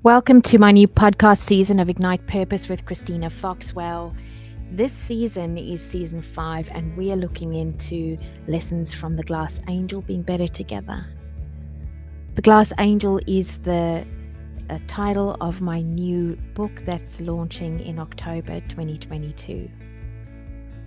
Welcome to my new podcast season of Ignite Purpose with Christina Foxwell. This season is season 5, and we are looking into lessons from the Glass Angel, being better together. The Glass Angel is the title of my new book that's launching in October 2022.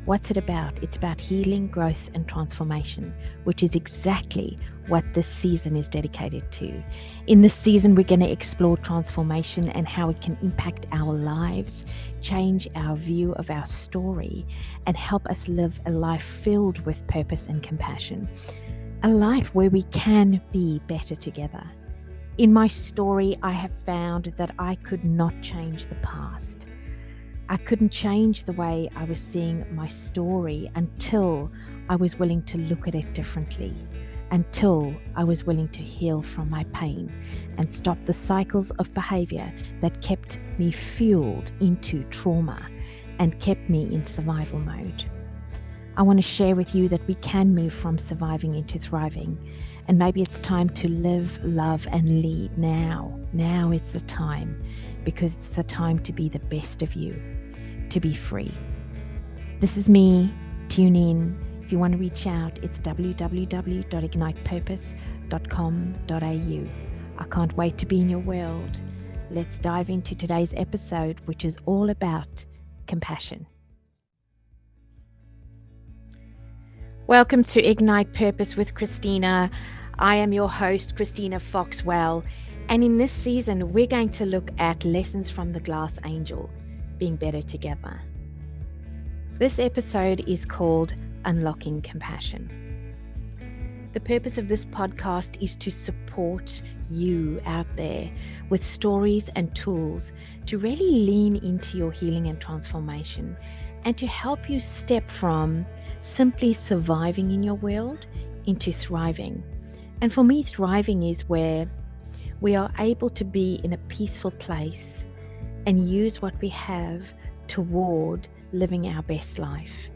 What's it about? It's about healing, growth, and transformation, which is exactly what this season is dedicated to. In this season, we're going to explore transformation and how it can impact our lives, change our view of our story, and help us live a life filled with purpose and compassion. A life where we can be better together. In my story, I have found that I could not change the past. I couldn't change the way I was seeing my story until I was willing to look at it differently, until I was willing to heal from my pain and stop the cycles of behavior that kept me fueled into trauma and kept me in survival mode. I want to share with you that we can move from surviving into thriving, and maybe it's time to live, love, and lead now. Now is the time, because it's the time to be the best of you, to be free. This is me. Tune in. If you want to reach out, it's www.ignitepurpose.com.au. I can't wait to be in your world. Let's dive into today's episode, which is all about compassion. Welcome to Ignite Purpose with Christina. I am your host, Christina Foxwell, and in this season, we're going to look at lessons from the Glass Angel, being better together. This episode is called Unlocking Compassion. The purpose of this podcast is to support you out there with stories and tools to really lean into your healing and transformation, and to help you step from simply surviving in your world into thriving. And for me, thriving is where we are able to be in a peaceful place and use what we have toward living our best life.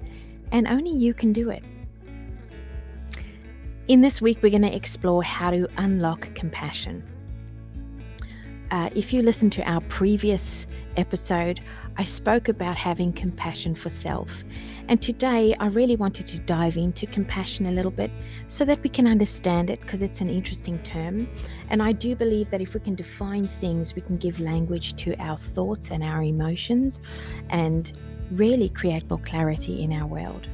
And only you can do it. In this week, we're going to explore how to unlock compassion. If you listen to our previous episode, I spoke about having compassion for self. And today, I really wanted to dive into compassion a little bit so that we can understand it, because it's an interesting term. And I do believe that if we can define things, we can give language to our thoughts and our emotions and really create more clarity in our world.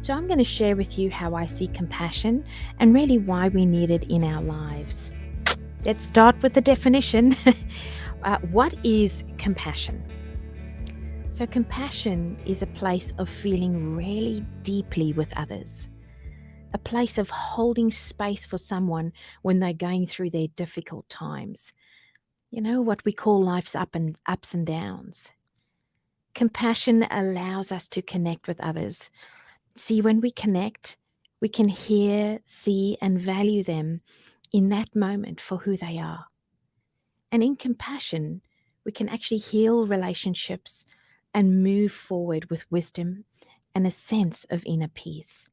So I'm going to share with you how I see compassion and really why we need it in our lives. Let's start with the definition. What is compassion? So compassion is a place of feeling really deeply with others, a place of holding space for someone when they're going through their difficult times. You know, what we call life's ups and downs. Compassion allows us to connect with others. See, when we connect, we can hear, see, and value them in that moment for who they are. And in compassion, we can actually heal relationships and move forward with wisdom and a sense of inner peace.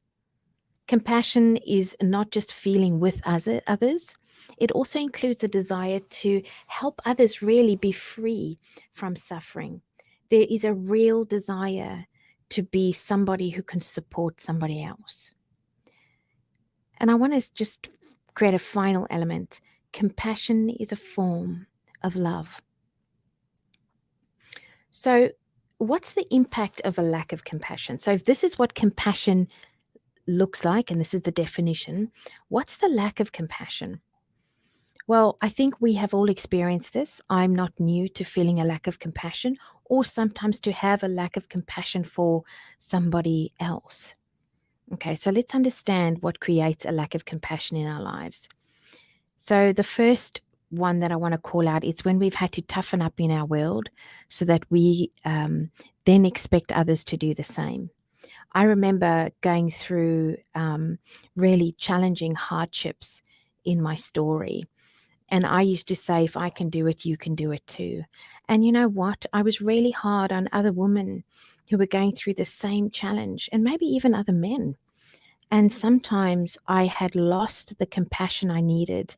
Compassion is not just feeling with others, it also includes a desire to help others really be free from suffering. There is a real desire to be somebody who can support somebody else. And I want to just create a final element. Compassion is a form of love. So, what's the impact of a lack of compassion? So, if this is what compassion looks like, and this is the definition, what's the lack of compassion? Well, I think we have all experienced this. I'm not new to feeling a lack of compassion, or sometimes to have a lack of compassion for somebody else. Okay, so let's understand what creates a lack of compassion in our lives. So the first one that I want to call out is when we've had to toughen up in our world so that we then expect others to do the same. I remember going through really challenging hardships in my story. And I used to say, if I can do it, you can do it too. And you know what? I was really hard on other women who were going through the same challenge, and maybe even other men. And sometimes I had lost the compassion I needed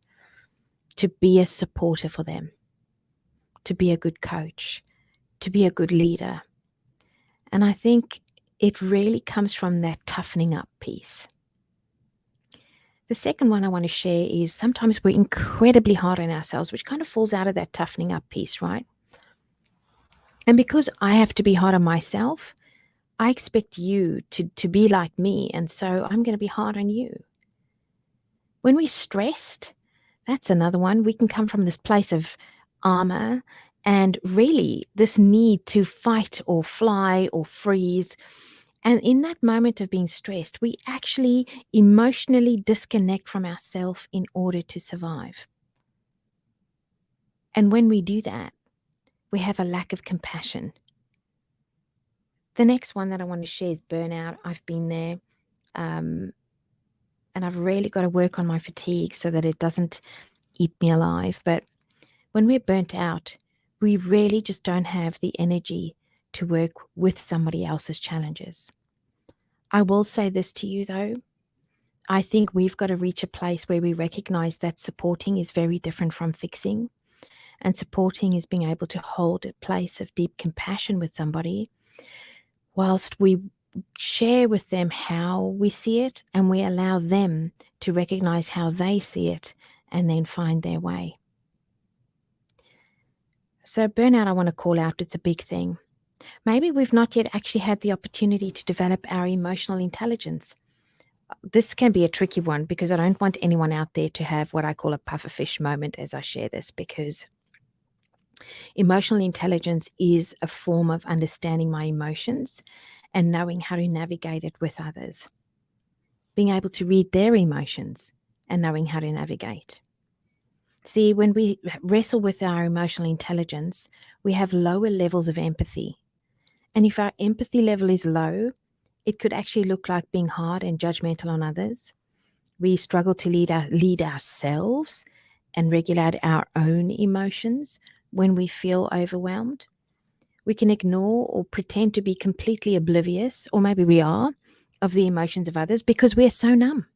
to be a supporter for them. to be a good coach, to be a good leader. And I think it really comes from that toughening up piece. The second one I want to share is sometimes we're incredibly hard on ourselves, which kind of falls out of that toughening up piece, right? And because I have to be hard on myself, I expect you to be like me. And so I'm going to be hard on you. When we're stressed, that's another one. We can come from this place of armor and really this need to fight or fly or freeze. And in that moment of being stressed, we actually emotionally disconnect from ourselves in order to survive. And when we do that, we have a lack of compassion. The next one that I want to share is burnout. I've been there. And I've really got to work on my fatigue so that it doesn't eat me alive. But when we're burnt out, we really just don't have the energy to work with somebody else's challenges. I will say this to you, though. I think we've got to reach a place where we recognize that supporting is very different from fixing. And supporting is being able to hold a place of deep compassion with somebody whilst we share with them how we see it and we allow them to recognize how they see it and then find their way. So burnout, I want to call out, it's a big thing. Maybe we've not yet actually had the opportunity to develop our emotional intelligence. This can be a tricky one because I don't want anyone out there to have what I call a pufferfish moment as I share this, because emotional intelligence is a form of understanding my emotions and knowing how to navigate it with others. Being able to read their emotions and knowing how to navigate. See, when we wrestle with our emotional intelligence, we have lower levels of empathy. And if our empathy level is low, it could actually look like being hard and judgmental on others. We struggle to lead ourselves and regulate our own emotions when we feel overwhelmed. We can ignore or pretend to be completely oblivious, or maybe we are, of the emotions of others because we're so numb.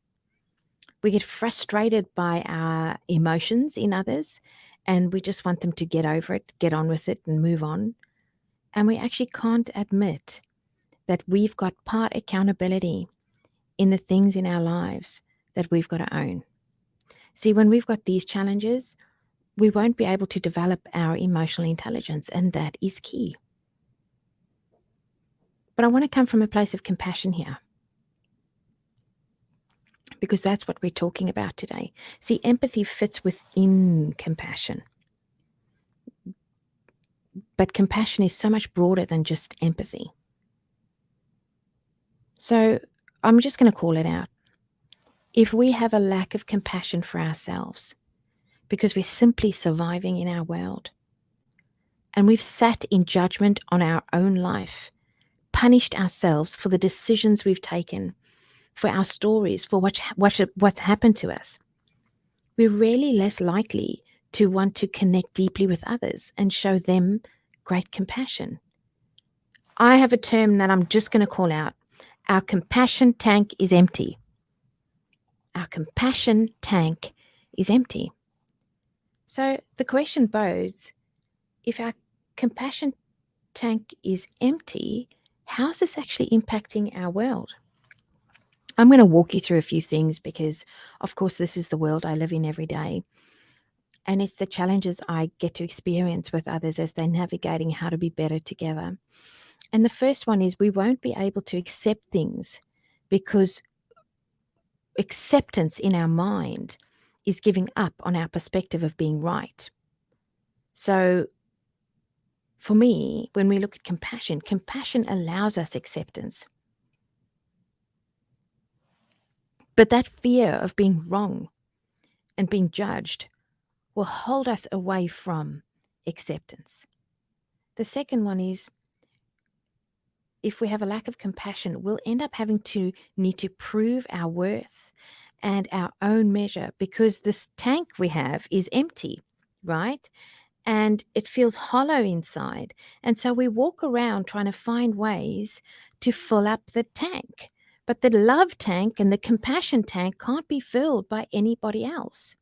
We get frustrated by our emotions in others and we just want them to get over it, get on with it and move on. And we actually can't admit that we've got part accountability in the things in our lives that we've got to own. See, when we've got these challenges, we won't be able to develop our emotional intelligence, and that is key. But I want to come from a place of compassion here, because that's what we're talking about today. See, empathy fits within compassion. But compassion is so much broader than just empathy. So I'm just going to call it out. If we have a lack of compassion for ourselves because we're simply surviving in our world, and we've sat in judgment on our own life, punished ourselves for the decisions we've taken, for our stories, for what's happened to us, we're really less likely to want to connect deeply with others and show them great compassion. I have a term that I'm just going to call out. Our compassion tank is empty. Our compassion tank is empty. So the question poses, if our compassion tank is empty, how's this actually impacting our world? I'm going to walk you through a few things because, of course, this is the world I live in every day. And it's the challenges I get to experience with others as they're navigating how to be better together. And the first one is we won't be able to accept things because acceptance in our mind is giving up on our perspective of being right. So for me, when we look at compassion, compassion allows us acceptance. But that fear of being wrong and being judged will hold us away from acceptance. The second one is, if we have a lack of compassion, we'll end up having to need to prove our worth and our own measure because this tank we have is empty, right? And it feels hollow inside. And so we walk around trying to find ways to fill up the tank. But the love tank and the compassion tank can't be filled by anybody else.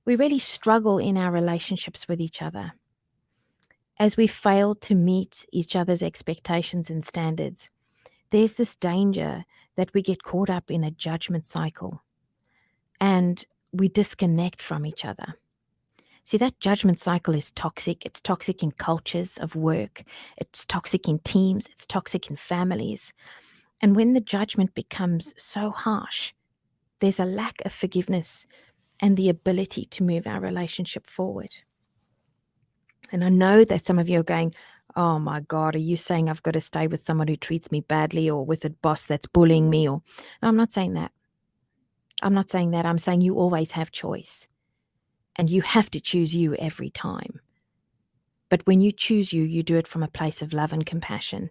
We really struggle in our relationships with each other. as we fail to meet each other's expectations and standards, there's this danger that we get caught up in a judgment cycle and we disconnect from each other. See, that judgment cycle is toxic. It's toxic in cultures of work. It's toxic in teams. It's toxic in families. And when the judgment becomes so harsh, there's a lack of forgiveness and the ability to move our relationship forward. And I know that some of you are going, oh my God, are you saying I've got to stay with someone who treats me badly or with a boss that's bullying me? Or no, I'm not saying that. I'm not saying that. I'm saying you always have choice and you have to choose you every time. But when you choose you, you do it from a place of love and compassion.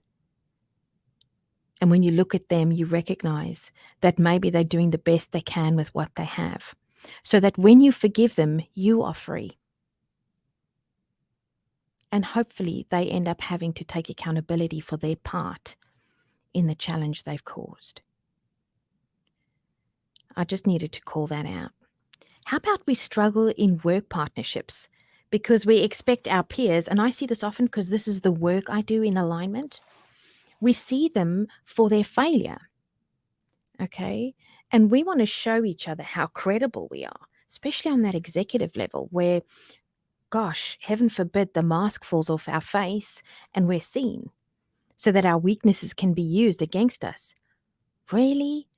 And when you look at them, you recognize that maybe they're doing the best they can with what they have. So that when you forgive them, you are free. And hopefully they end up having to take accountability for their part in the challenge they've caused. I just needed to call that out. How about we struggle in work partnerships because we expect our peers, and I see this often because this is the work I do in alignment, we see them for their failure, okay? And we want to show each other how credible we are, especially on that executive level where, gosh, heaven forbid the mask falls off our face and we're seen so that our weaknesses can be used against us. Really?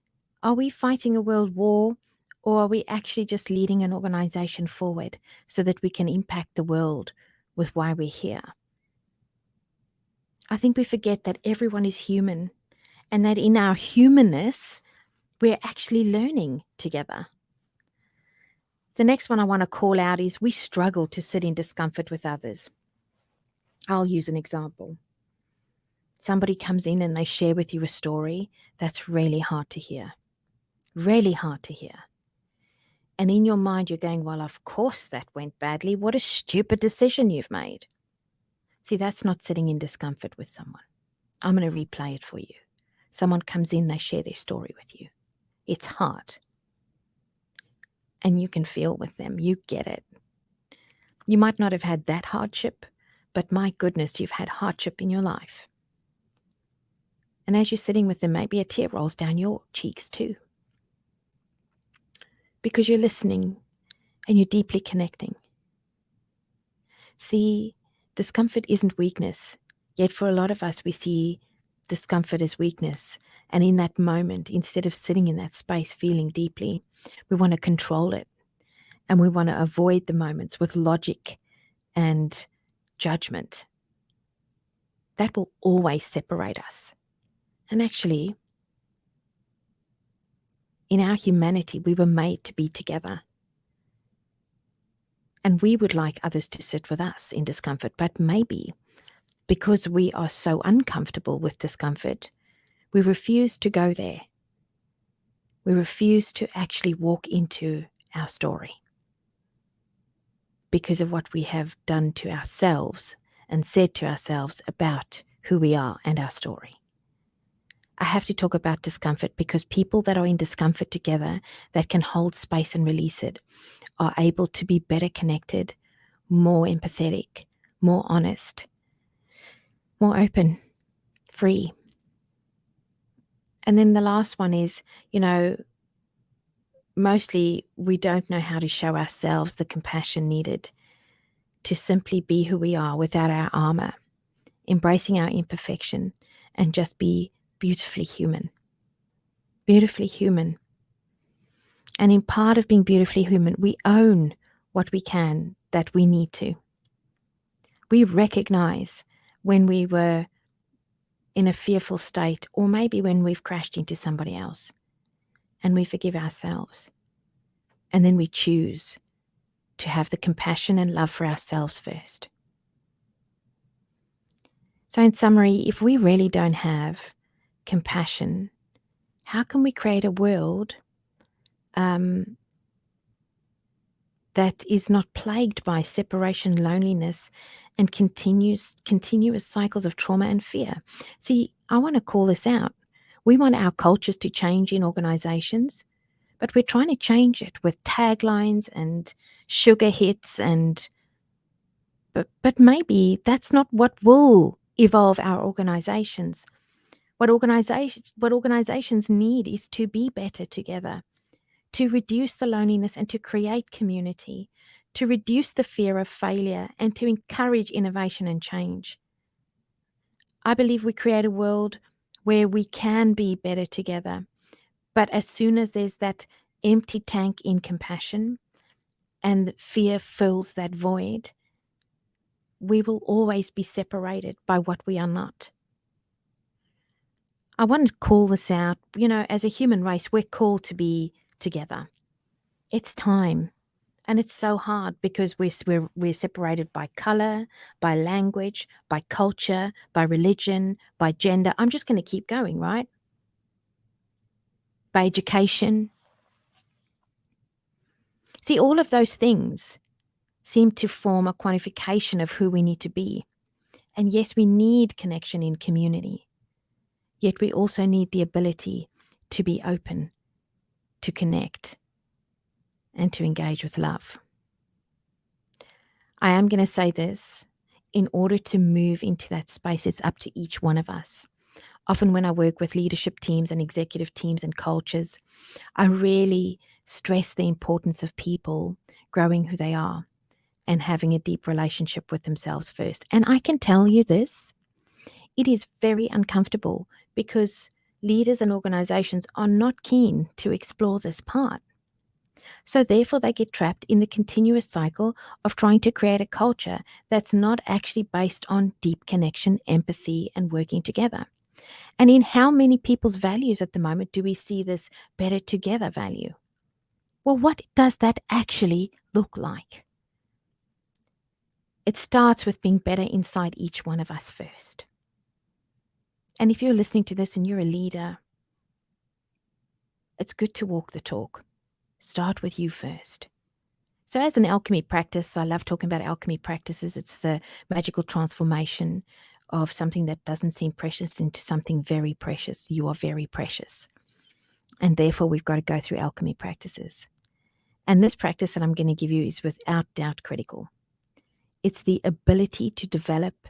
Are we fighting a world war, or are we actually just leading an organization forward so that we can impact the world with why we're here? I think we forget that everyone is human and that in our humanness, we're actually learning together. The next one I want to call out is we struggle to sit in discomfort with others. I'll use an example. Somebody comes in and they share with you a story that's really hard to hear. Really hard to hear. And in your mind, you're going, well, of course that went badly. What a stupid decision you've made. See, that's not sitting in discomfort with someone. I'm going to replay it for you. Someone comes in, they share their story with you. It's hard. And you can feel with them. You get it. You might not have had that hardship, but my goodness, you've had hardship in your life. And as you're sitting with them, maybe a tear rolls down your cheeks too. Because you're listening and you're deeply connecting. See, discomfort isn't weakness, yet for a lot of us, we see discomfort as weakness. And in that moment, instead of sitting in that space feeling deeply, we want to control it. And we want to avoid the moments with logic and judgment. That will always separate us. And actually, in our humanity, we were made to be together. And we would like others to sit with us in discomfort, but maybe because we are so uncomfortable with discomfort, we refuse to go there. We refuse to actually walk into our story because of what we have done to ourselves and said to ourselves about who we are and our story. I have to talk about discomfort because people that are in discomfort together, that can hold space and release it, are able to be better connected, more empathetic, more honest, more open, free. And then the last one is, mostly we don't know how to show ourselves the compassion needed to simply be who we are without our armor, embracing our imperfection and just be beautifully human. Beautifully human. And in part of being beautifully human, we own what we can that we need to. We recognize when we were in a fearful state, or maybe when we've crashed into somebody else, and we forgive ourselves. And then we choose to have the compassion and love for ourselves first. So in summary, if we really don't have compassion, how can we create a world that is not plagued by separation, loneliness, and continuous cycles of trauma and fear? See, I want to call this out. We want our cultures to change in organizations, but we're trying to change it with taglines and sugar hits and But maybe that's not what will evolve our organizations. What organizations need is to be better together, to reduce the loneliness and to create community, to reduce the fear of failure and to encourage innovation and change. I believe we create a world where we can be better together. But as soon as there's that empty tank in compassion and fear fills that void, we will always be separated by what we are not. I want to call this out. As a human race, we're called to be together. It's time. And it's so hard because we're separated by color, by language, by culture, by religion, by gender. I'm just going to keep going, right? By education. See, all of those things seem to form a quantification of who we need to be. And yes, we need connection in community. Yet we also need the ability to be open, to connect, and to engage with love. I am going to say this. In order to move into that space, it's up to each one of us. Often when I work with leadership teams and executive teams and cultures, I really stress the importance of people growing who they are and having a deep relationship with themselves first. And I can tell you this, it is very uncomfortable because leaders and organizations are not keen to explore this part. So therefore they get trapped in the continuous cycle of trying to create a culture that's not actually based on deep connection, empathy, and working together. And in how many people's values at the moment do we see this better together value? Well, what does that actually look like? It starts with being better inside each one of us first. And if you're listening to this and you're a leader, it's good to walk the talk. Start with you first. So as an alchemy practice, I love talking about alchemy practices. It's the magical transformation of something that doesn't seem precious into something very precious. You are very precious. And therefore, we've got to go through alchemy practices. And this practice that I'm going to give you is without doubt critical. It's the ability to develop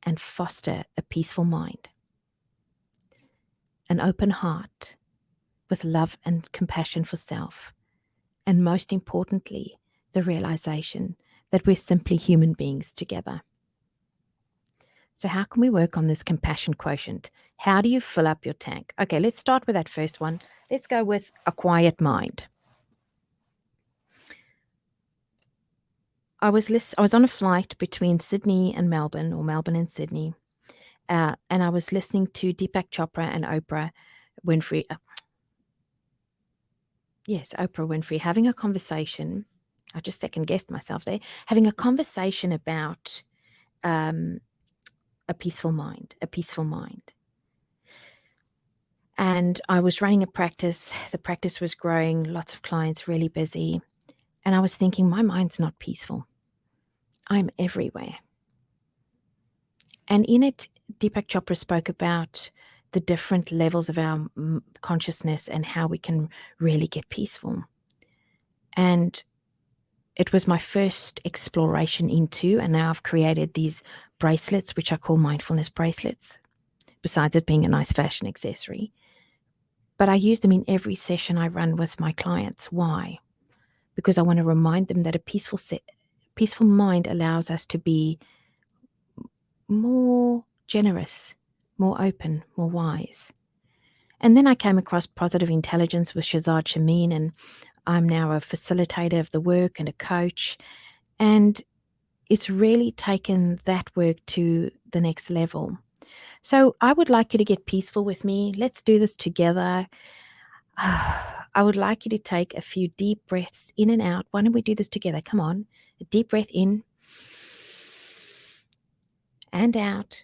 and foster a peaceful mind, an open heart with love and compassion for self, and most importantly, the realization that we're simply human beings together. So how can we work on this compassion quotient? How do you fill up your tank? Okay, let's start with that first one. Let's go with a quiet mind. I was on a flight between Sydney and Melbourne, or Melbourne and Sydney, and I was listening to Deepak Chopra and Oprah Winfrey. Oprah Winfrey having a conversation. I just second guessed myself there. Having a conversation about a peaceful mind, a peaceful mind. And I was running a practice. The practice was growing, lots of clients, really busy. And I was thinking, my mind's not peaceful. I'm everywhere. And in it, Deepak Chopra spoke about the different levels of our consciousness and how we can really get peaceful. And it was my first exploration into, and now I've created these bracelets, which I call mindfulness bracelets, besides it being a nice fashion accessory. But I use them in every session I run with my clients. Why? Because I want to remind them that a peaceful mind allows us to be more generous, more open, more wise. And then I came across positive intelligence with Shazad Shamin, and I'm now a facilitator of the work and a coach. And it's really taken that work to the next level. So I would like you to get peaceful with me. Let's do this together. I would like you to take a few deep breaths in and out. Why don't we do this together? Come on. A deep breath in and out.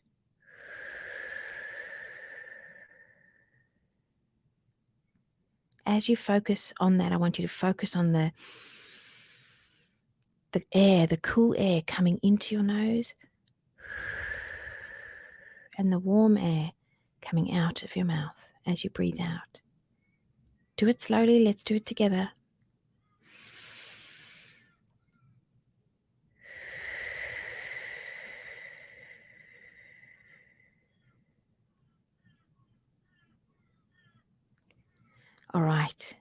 As you focus on that, I want you to focus on the air, the cool air coming into your nose and the warm air coming out of your mouth as you breathe out. Do it slowly. Let's do it together. All right.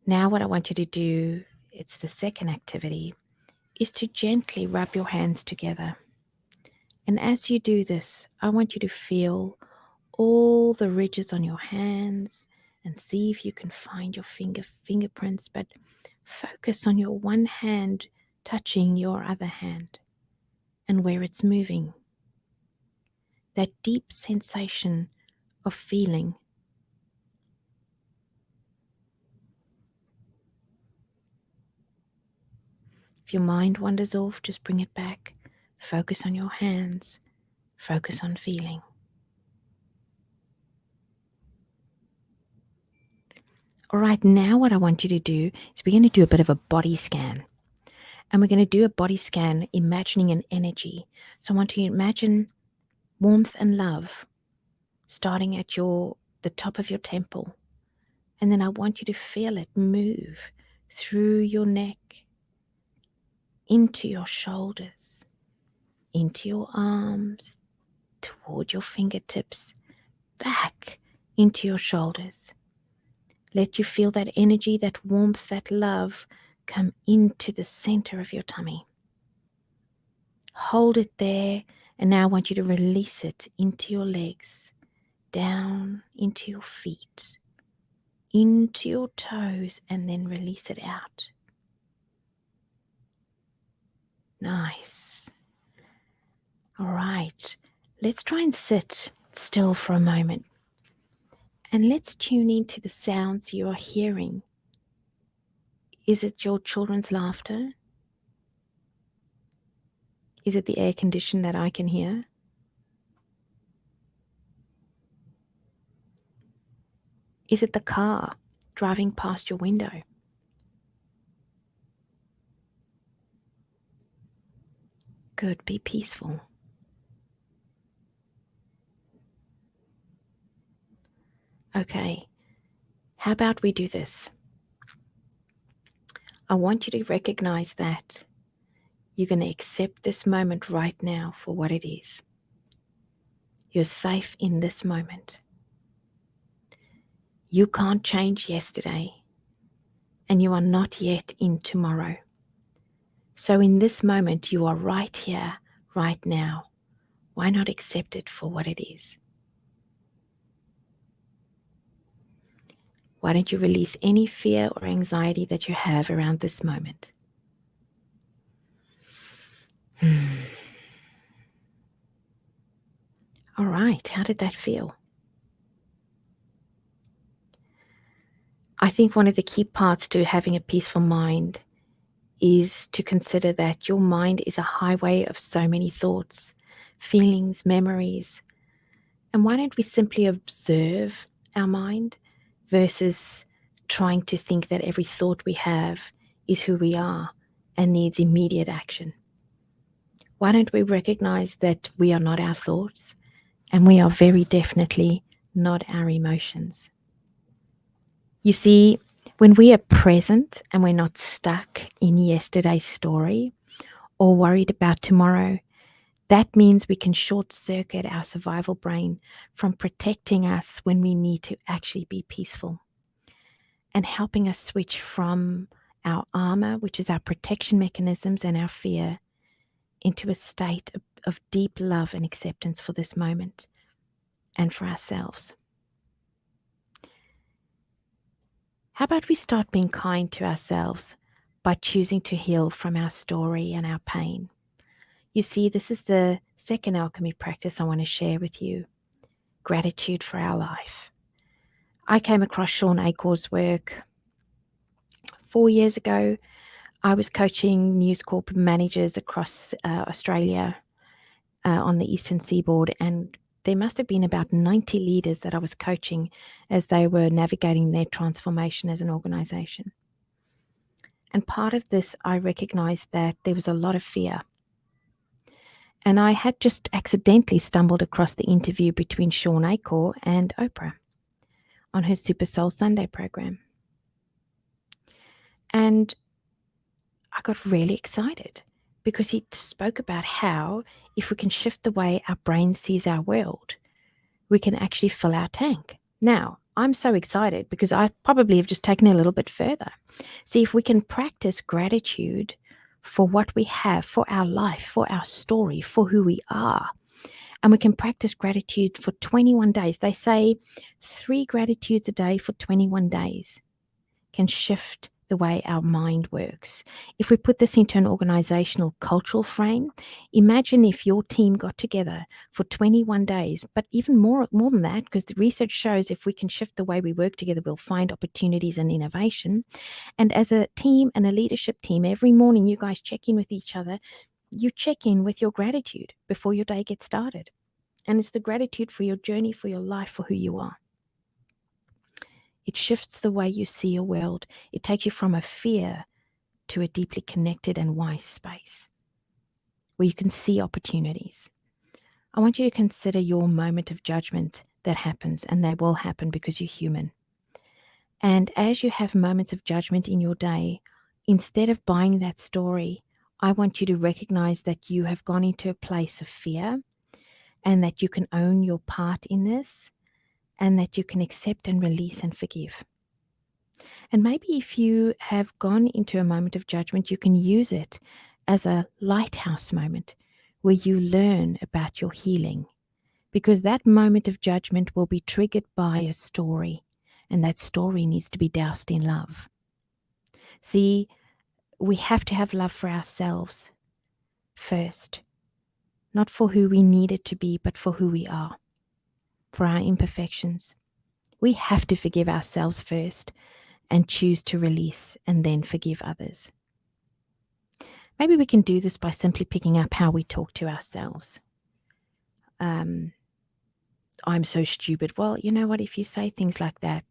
Now what I want you to do, it's the second activity, is to gently rub your hands together. And as you do this, I want you to feel all the ridges on your hands and see if you can find your fingerprints, but focus on your one hand touching your other hand and where it's moving. That deep sensation of feeling. If your mind wanders off, just bring it back. Focus on your hands. Focus on feeling. All right, now what I want you to do is we're going to do a bit of a body scan. And we're going to do a body scan imagining an energy. So I want you to imagine warmth and love starting at the top of your temple. And then I want you to feel it move through your neck, into your shoulders, into your arms, toward your fingertips, back into your shoulders. Let you feel that energy, that warmth, that love come into the center of your tummy. Hold it there, and now I want you to release it into your legs, down into your feet, into your toes, and then release it out. Nice. All right, let's try and sit still for a moment. And let's tune into the sounds you are hearing. Is it your children's laughter? Is it the air condition that I can hear? Is it the car driving past your window? Good, be peaceful. Okay, how about we do this? I want you to recognize that you're going to accept this moment right now for what it is. You're safe in this moment. You can't change yesterday, and you are not yet in tomorrow. So in this moment, you are right here, right now. Why not accept it for what it is? Why don't you release any fear or anxiety that you have around this moment? All right, how did that feel? I think one of the key parts to having a peaceful mind is to consider that your mind is a highway of so many thoughts, feelings, memories. And why don't we simply observe our mind versus trying to think that every thought we have is who we are and needs immediate action? Why don't we recognize that we are not our thoughts and we are very definitely not our emotions? You see, when we are present and we're not stuck in yesterday's story or worried about tomorrow, that means we can short circuit our survival brain from protecting us when we need to actually be peaceful and helping us switch from our armor, which is our protection mechanisms and our fear, into a state of deep love and acceptance for this moment and for ourselves. How about we start being kind to ourselves by choosing to heal from our story and our pain? You see, this is the second alchemy practice I want to share with you. Gratitude for our life. I came across Sean Acor's work 4 years ago. I was coaching News Corp managers across Australia on the eastern seaboard, and there must have been about 90 leaders that I was coaching as they were navigating their transformation as an organization. And part of this, I recognized that there was a lot of fear. And I had just accidentally stumbled across the interview between Sean Acor and Oprah on her Super Soul Sunday program. And I got really excited because he spoke about how if we can shift the way our brain sees our world, we can actually fill our tank. Now, I'm so excited because I probably have just taken it a little bit further. See, if we can practice gratitude for what we have, for our life, for our story, for who we are, and we can practice gratitude for 21 days. They say 3 gratitudes a day for 21 days can shift the way our mind works. If we put this into an organizational cultural frame, imagine if your team got together for 21 days, but even more than that, because the research shows if we can shift the way we work together, we'll find opportunities and innovation. And as a team and a leadership team, every morning you guys check in with each other. You check in with your gratitude before your day gets started. And it's the gratitude for your journey, for your life, for who you are. It shifts the way you see your world. It takes you from a fear to a deeply connected and wise space where you can see opportunities. I want you to consider your moment of judgment that happens, and they will happen because you're human. And as you have moments of judgment in your day, instead of buying that story, I want you to recognize that you have gone into a place of fear and that you can own your part in this and that you can accept and release and forgive. And maybe if you have gone into a moment of judgment, you can use it as a lighthouse moment where you learn about your healing. Because that moment of judgment will be triggered by a story, and that story needs to be doused in love. See, we have to have love for ourselves first, not for who we need it to be, but for who we are, for our imperfections. We have to forgive ourselves first and choose to release and then forgive others. Maybe we can do this by simply picking up how we talk to ourselves. I'm so stupid. Well, you know what? If you say things like that,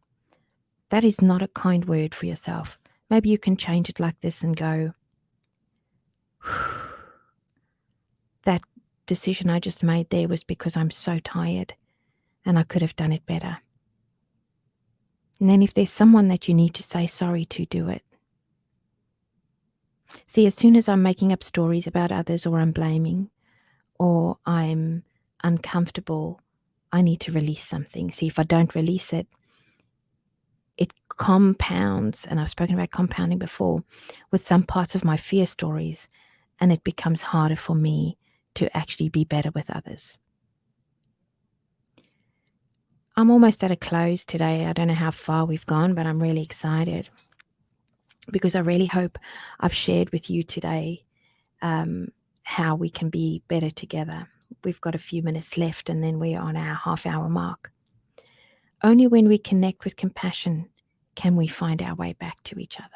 that is not a kind word for yourself. Maybe you can change it like this and go, that decision I just made there was because I'm so tired and I could have done it better. And then if there's someone that you need to say sorry to, do it. See, as soon as I'm making up stories about others or I'm blaming or I'm uncomfortable, I need to release something. See, if I don't release it, it compounds, and I've spoken about compounding before, with some parts of my fear stories, and it becomes harder for me to actually be better with others. I'm almost at a close today. I don't know how far we've gone, but I'm really excited because I really hope I've shared with you today how we can be better together. We've got a few minutes left and then we're on our half-hour mark. Only when we connect with compassion can we find our way back to each other.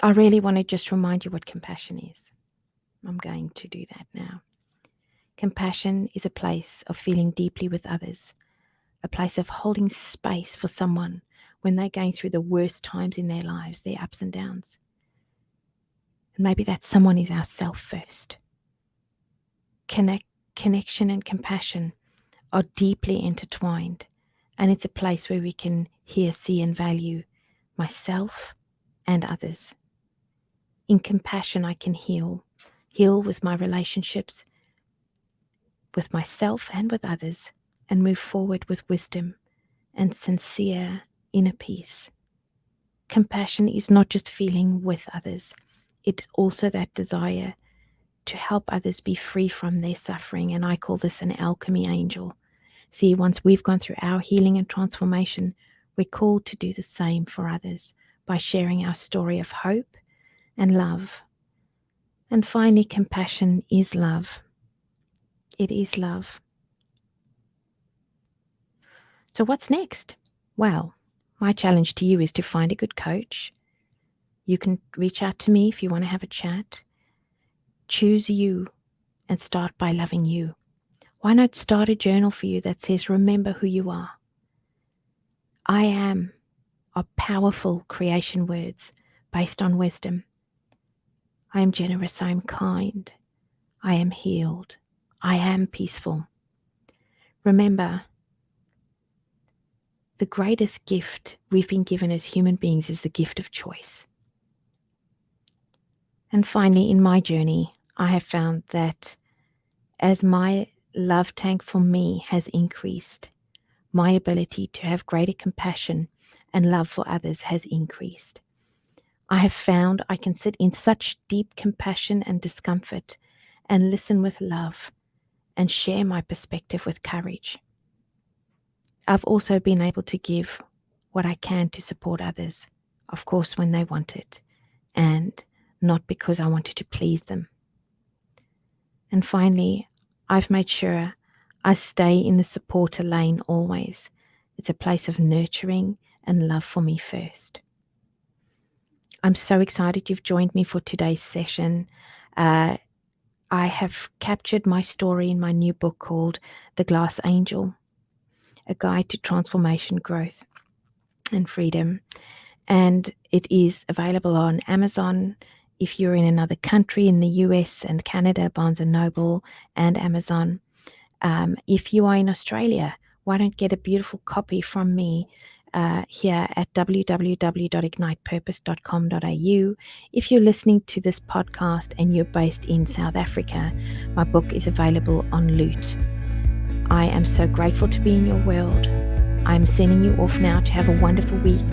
I really want to just remind you what compassion is. I'm going to do that now. Compassion is a place of feeling deeply with others, a place of holding space for someone when they're going through the worst times in their lives, their ups and downs. And maybe that someone is ourself first. Connection and compassion are deeply intertwined, and it's a place where we can hear, see, and value myself and others. In compassion, I can heal with my relationships, with myself and with others, and move forward with wisdom and sincere inner peace. Compassion is not just feeling with others, it's also that desire to help others be free from their suffering, and I call this an alchemy angel. See, once we've gone through our healing and transformation, we're called to do the same for others by sharing our story of hope and love. And finally, compassion is love. It is love. So what's next? Well, my challenge to you is to find a good coach. You can reach out to me if you want to have a chat. Choose you and start by loving you. Why not start a journal for you that says, remember who you are? I am are powerful creation words based on wisdom. I am generous, I am kind, I am healed, I am peaceful. Remember, the greatest gift we've been given as human beings is the gift of choice. And finally, in my journey, I have found that as my love tank for me has increased. My ability to have greater compassion and love for others has increased. I have found I can sit in such deep compassion and discomfort and listen with love and share my perspective with courage. I've also been able to give what I can to support others, of course, when they want it, and not because I wanted to please them. And finally, I've made sure I stay in the supporter lane always. It's a place of nurturing and love for me first. I'm so excited you've joined me for today's session. I have captured my story in my new book called The Glass Angel, A Guide to Transformation, Growth, and Freedom. And it is available on Amazon. If you're in another country, in the US and Canada, Barnes & Noble and Amazon. If you are in Australia, why don't get a beautiful copy from me here at www.ignitepurpose.com.au. If you're listening to this podcast and you're based in South Africa, my book is available on Loot. I am so grateful to be in your world. I'm sending you off now to have a wonderful week.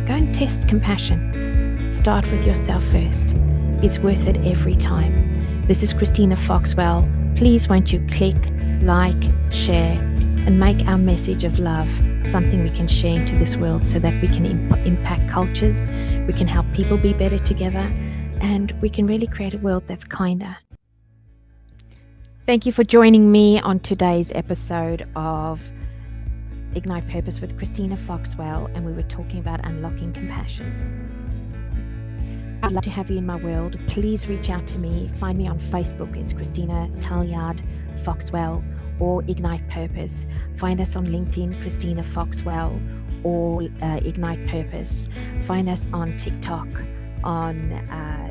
Go and test compassion. Start with yourself first. It's worth it every time. This is Christina Foxwell. Please won't you click, like, share, and make our message of love something we can share into this world so that we can impact cultures, we can help people be better together, and we can really create a world that's kinder. Thank you for joining me on today's episode of Ignite Purpose with Christina Foxwell, and we were talking about unlocking compassion. I'd love to have you in my world. Please reach out to me. Find me on Facebook. It's Christina Talyard Foxwell or Ignite Purpose. Find us on LinkedIn, Christina Foxwell or Ignite Purpose. Find us on TikTok, on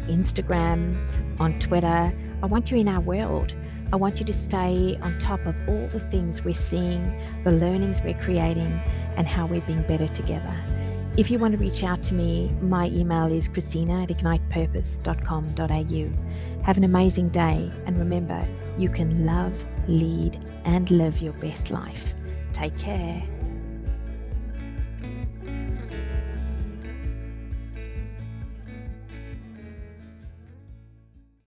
Instagram, on Twitter. I want you in our world. I want you to stay on top of all the things we're seeing, the learnings we're creating, and how we're being better together. If you want to reach out to me, my email is christina@ignitepurpose.com.au. Have an amazing day, and remember, you can love, lead, and live your best life. Take care.